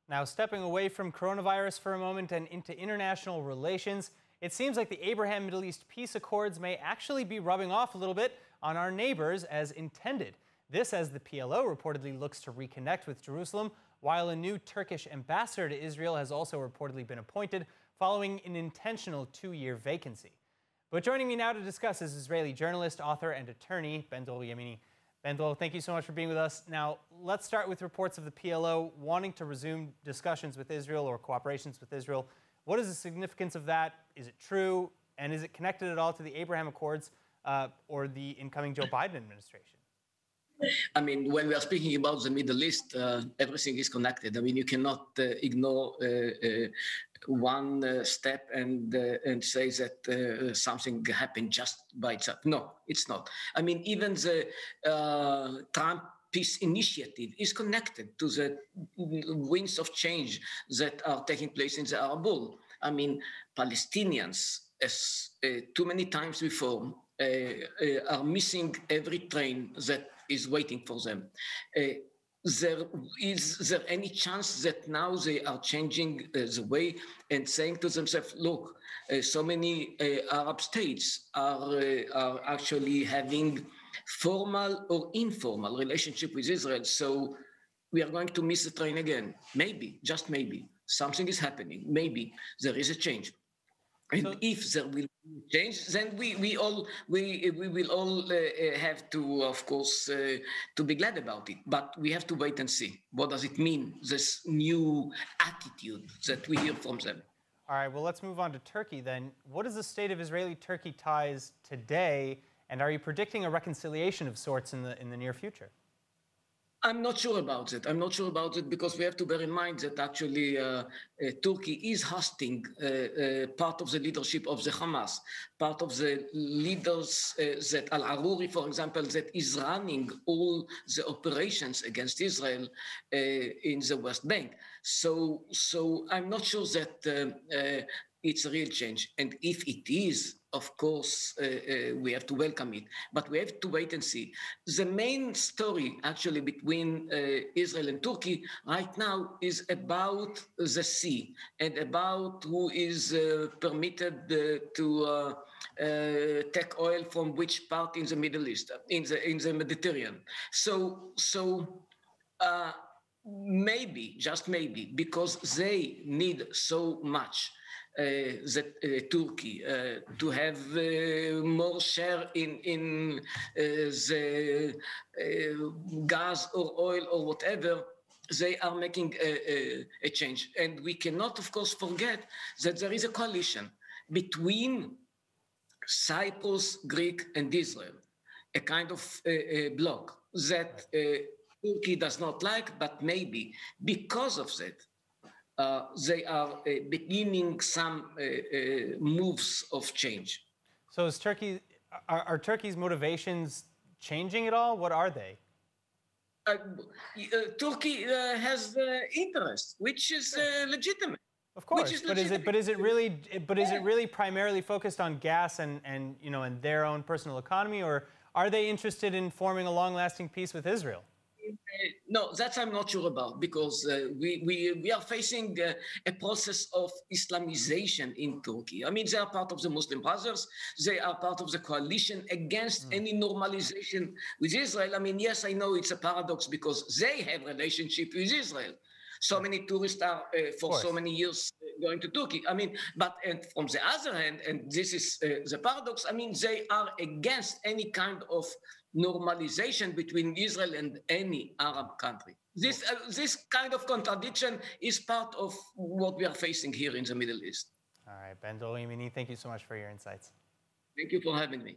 Now, stepping away from coronavirus for a moment and into international relations, it seems like the Abraham Middle East peace accords may actually be rubbing off a little bit on our neighbors as intended. This as the PLO reportedly looks to reconnect with Jerusalem, while a new Turkish ambassador to Israel has also reportedly been appointed following an intentional 2-year vacancy. But joining me now to discuss is Israeli journalist, author, and attorney Ben-Dror Yemini. Ben-Dror, thank you so much for being with us. Now, let's start with reports of the PLO wanting to resume discussions with Israel or cooperations with Israel. What is the significance of that? Is it true? And is it connected at all to the Abraham Accords or the incoming Joe Biden administration? I mean, when we are speaking about the Middle East, everything is connected. I mean, you cannot ignore one step and say that something happened just by itself. No, it's not. I mean, even the Trump peace initiative is connected to the winds of change that are taking place in the Arab world. I mean, Palestinians, as too many times before, are missing every train that is waiting for them. Is there any chance that now they are changing the way and saying to themselves, look, so many Arab states are actually having formal or informal relationship with Israel, so we are going to miss the train again? Maybe, just maybe, something is happening. Maybe there is a change. And if there will be change, then we will all have to, of course, to be glad about it. But we have to wait and see. What does it mean, this new attitude that we hear from them? All right, well, let's move on to Turkey then. What is the state of Israeli-Turkey ties today? And are you predicting a reconciliation of sorts in the near future? I'm not sure about it. I'm not sure about it because we have to bear in mind that actually Turkey is hosting part of the leadership of the Hamas, part of the leaders that Al-Aruri, for example, that is running all the operations against Israel in the West Bank. So I'm not sure that it's a real change. And if it is, of course, we have to welcome it. But we have to wait and see. The main story, actually, between Israel and Turkey right now is about the sea and about who is permitted to take oil from which part in the Middle East, in the Mediterranean. So maybe, just maybe, because they need so much Turkey to have more share in the gas or oil or whatever, they are making a change. And we cannot, of course, forget that there is a coalition between Cyprus, Greek, and Israel, a kind of bloc that Turkey does not like, but maybe because of that, they are beginning some moves of change. So is are Turkey's motivations changing at all? What are they? Turkey has interest, which is legitimate. Of course, but is it really primarily focused on gas and and their own personal economy, or are they interested in forming a long-lasting peace with Israel? No, that I'm not sure about, because we are facing a process of Islamization in Turkey. I mean, they are part of the Muslim Brothers. They are part of the coalition against any normalization with Israel. I mean, yes, I know it's a paradox because they have a relationship with Israel. So many tourists are for so many years going to Turkey. I mean, but from the other hand, and this is the paradox, I mean, they are against any kind of normalization between Israel and any Arab country. This kind of contradiction is part of what we are facing here in the Middle East. All right, Ben-Dror Yemini, thank you so much for your insights. Thank you for having me.